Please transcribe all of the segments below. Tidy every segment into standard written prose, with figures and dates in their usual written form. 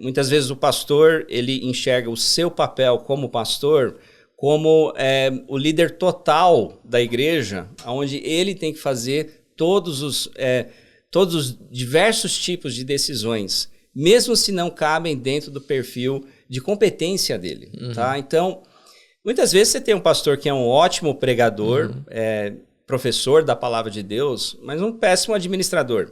muitas vezes o pastor, ele enxerga o seu papel como pastor como o líder total da igreja, onde ele tem que fazer todos os diversos tipos de decisões, mesmo se não cabem dentro do perfil de competência dele. Tá? Então, muitas vezes você tem um pastor que é um ótimo pregador, professor da palavra de Deus, mas um péssimo administrador.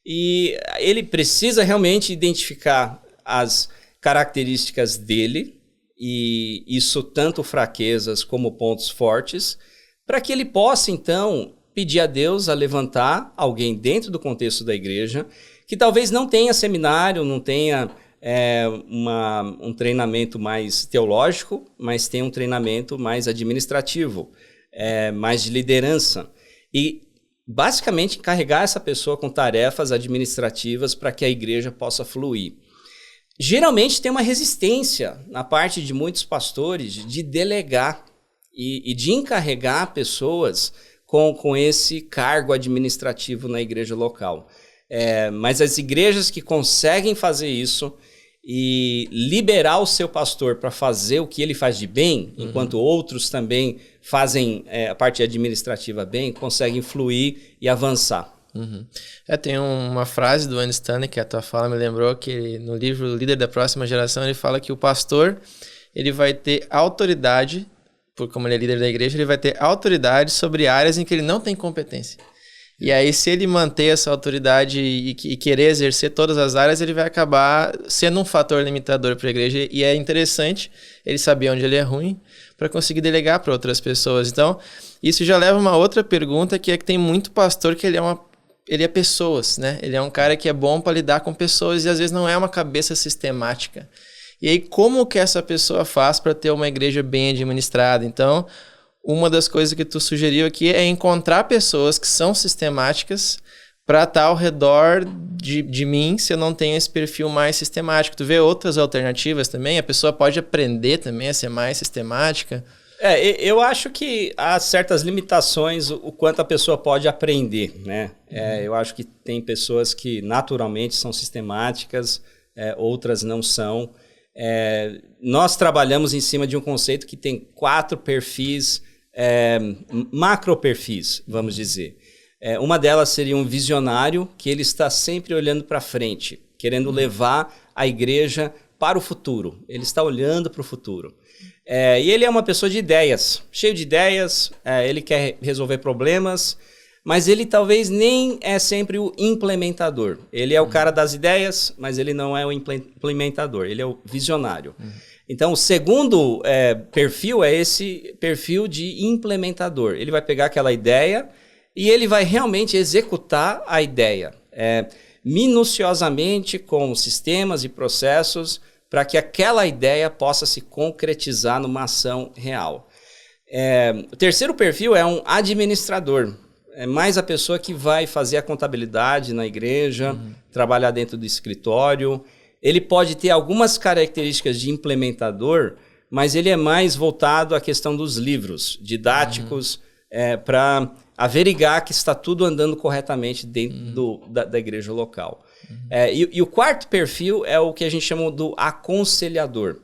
E ele precisa realmente identificar as características dele, e isso tanto fraquezas como pontos fortes, para que ele possa, então, pedir a Deus a levantar alguém dentro do contexto da igreja, que talvez não tenha seminário, não tenha um treinamento mais teológico, mas tenha um treinamento mais administrativo, mais de liderança. E basicamente encarregar essa pessoa com tarefas administrativas para que a igreja possa fluir. Geralmente tem uma resistência na parte de muitos pastores de delegar e de encarregar pessoas com esse cargo administrativo na igreja local. Mas as igrejas que conseguem fazer isso e liberar o seu pastor para fazer o que ele faz de bem, enquanto outros também fazem a parte administrativa bem, conseguem fluir e avançar. Tem uma frase do Andy Stanley que a tua fala me lembrou, que no livro Líder da Próxima Geração ele fala que o pastor ele vai ter autoridade, como ele é líder da igreja, ele vai ter autoridade sobre áreas em que ele não tem competência. E aí, se ele manter essa autoridade e querer exercer todas as áreas, ele vai acabar sendo um fator limitador para a igreja. E é interessante ele saber onde ele é ruim para conseguir delegar para outras pessoas. Então, isso já leva a uma outra pergunta, que é que tem muito pastor que ele é pessoas, né? Ele é um cara que é bom para lidar com pessoas e às vezes não é uma cabeça sistemática. E aí, como que essa pessoa faz para ter uma igreja bem administrada? Então, uma das coisas que tu sugeriu aqui é encontrar pessoas que são sistemáticas para estar ao redor de mim, se eu não tenho esse perfil mais sistemático. Tu vê outras alternativas também? A pessoa pode aprender também a ser mais sistemática? Eu acho que há certas limitações o quanto a pessoa pode aprender, né? Eu acho que tem pessoas que naturalmente são sistemáticas, outras não são. Nós trabalhamos em cima de um conceito que tem 4 perfis, macroperfis, vamos dizer. Uma delas seria um visionário, que ele está sempre olhando para frente, querendo levar a igreja para o futuro. Ele está olhando para o futuro. E ele é uma pessoa de ideias, cheio de ideias, ele quer resolver problemas, mas ele talvez nem é sempre o implementador. Ele é o cara das ideias, mas ele não é o implementador, ele é o visionário. Então, o segundo perfil é esse perfil de implementador. Ele vai pegar aquela ideia e ele vai realmente executar a ideia, minuciosamente, com sistemas e processos, para que aquela ideia possa se concretizar numa ação real. O terceiro perfil é um administrador. É mais a pessoa que vai fazer a contabilidade na igreja, trabalhar dentro do escritório. Ele pode ter algumas características de implementador, mas ele é mais voltado à questão dos livros didáticos, para averiguar que está tudo andando corretamente dentro da igreja local. E o quarto perfil é o que a gente chama do aconselhador.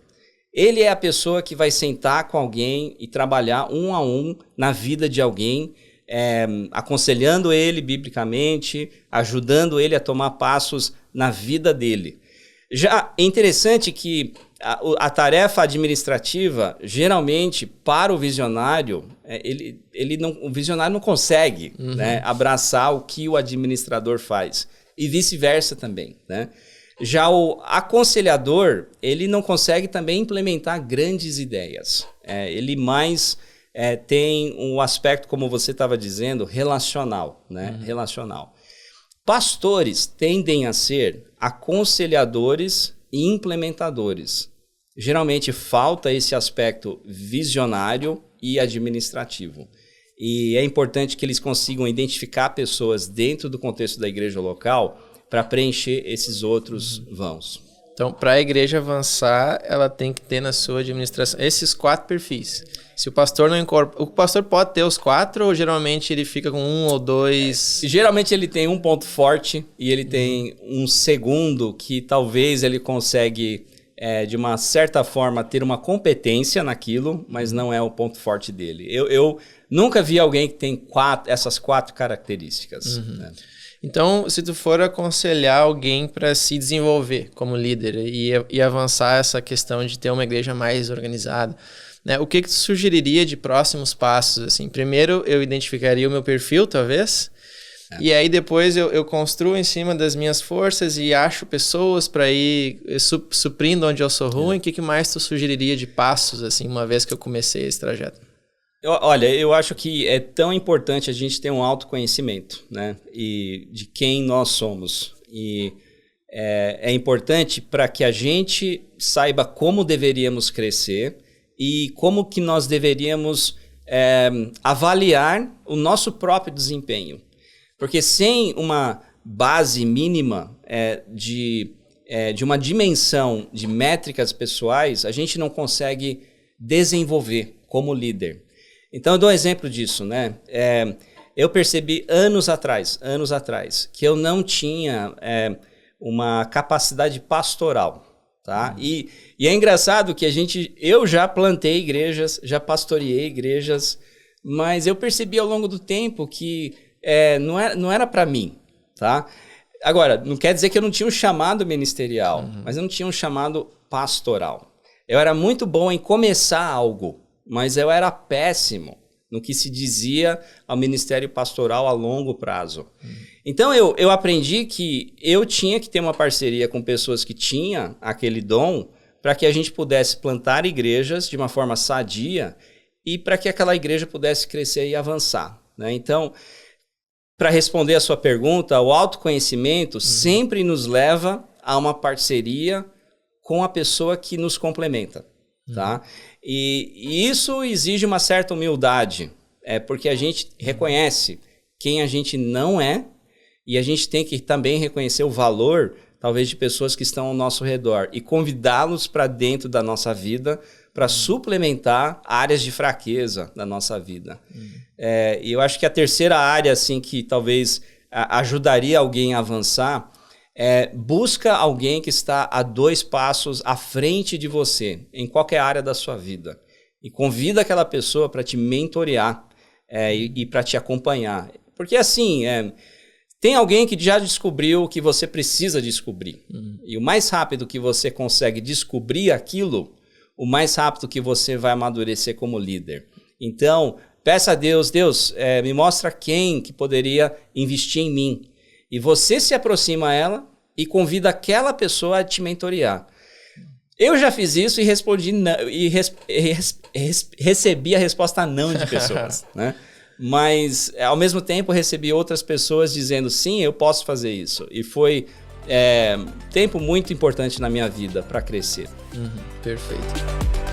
Ele é a pessoa que vai sentar com alguém e trabalhar um a um na vida de alguém, aconselhando ele biblicamente, ajudando ele a tomar passos na vida dele. Já é interessante que a tarefa administrativa, geralmente, para o visionário, o visionário não consegue, né, abraçar o que o administrador faz. E vice-versa também, né? Já o aconselhador, ele não consegue também implementar grandes ideias. Ele mais tem um aspecto, como você estava dizendo, relacional, né? Relacional. Pastores tendem a ser aconselhadores e implementadores. Geralmente falta esse aspecto visionário e administrativo. E é importante que eles consigam identificar pessoas dentro do contexto da igreja local para preencher esses outros vãos. Então, para a igreja avançar, ela tem que ter na sua administração esses 4 perfis. Se o pastor não incorpora... O pastor pode ter os 4 ou geralmente ele fica com 1 ou 2? Geralmente ele tem um ponto forte e ele tem um segundo que talvez ele consegue, de uma certa forma, ter uma competência naquilo, mas não é o ponto forte dele. Eu nunca vi alguém que tem essas 4 características. Né? Então, se tu for aconselhar alguém para se desenvolver como líder e avançar essa questão de ter uma igreja mais organizada, né, o que tu sugeriria de próximos passos? Assim, primeiro, eu identificaria o meu perfil, talvez, e aí depois eu construo em cima das minhas forças e acho pessoas para ir suprindo onde eu sou ruim. O que mais tu sugeriria de passos, assim, uma vez que eu comecei esse trajeto? Olha, eu acho que é tão importante a gente ter um autoconhecimento, né? E de quem nós somos. E é importante para que a gente saiba como deveríamos crescer e como que nós deveríamos avaliar o nosso próprio desempenho. Porque sem uma base mínima de uma dimensão de métricas pessoais, a gente não consegue desenvolver como líder. Então, eu dou um exemplo disso, né? Eu percebi anos atrás, que eu não tinha uma capacidade pastoral, tá? E é engraçado que eu já plantei igrejas, já pastoreei igrejas, mas eu percebi ao longo do tempo que não era para mim, tá? Agora, não quer dizer que eu não tinha um chamado ministerial, mas eu não tinha um chamado pastoral. Eu era muito bom em começar algo, mas eu era péssimo no que se dizia ao ministério pastoral a longo prazo. Então, eu aprendi que eu tinha que ter uma parceria com pessoas que tinham aquele dom para que a gente pudesse plantar igrejas de uma forma sadia e para que aquela igreja pudesse crescer e avançar, né? Então, para responder a sua pergunta, o autoconhecimento sempre nos leva a uma parceria com a pessoa que nos complementa, tá? E isso exige uma certa humildade, porque a gente reconhece quem a gente não é e a gente tem que também reconhecer o valor, talvez, de pessoas que estão ao nosso redor e convidá-los para dentro da nossa vida para suplementar áreas de fraqueza da nossa vida. E eu acho que a terceira área, assim, que talvez ajudaria alguém a avançar busca alguém que está a 2 passos à frente de você, em qualquer área da sua vida. E convida aquela pessoa para te mentorear e para te acompanhar. Porque assim, tem alguém que já descobriu o que você precisa descobrir. E o mais rápido que você consegue descobrir aquilo, o mais rápido que você vai amadurecer como líder. Então, peça a Deus, me mostra quem que poderia investir em mim. E você se aproxima a ela e convida aquela pessoa a te mentorear. Eu já fiz isso e respondi não, recebi a resposta não de pessoas, né? Mas, ao mesmo tempo, recebi outras pessoas dizendo, sim, eu posso fazer isso. E foi tempo muito importante na minha vida para crescer. Perfeito.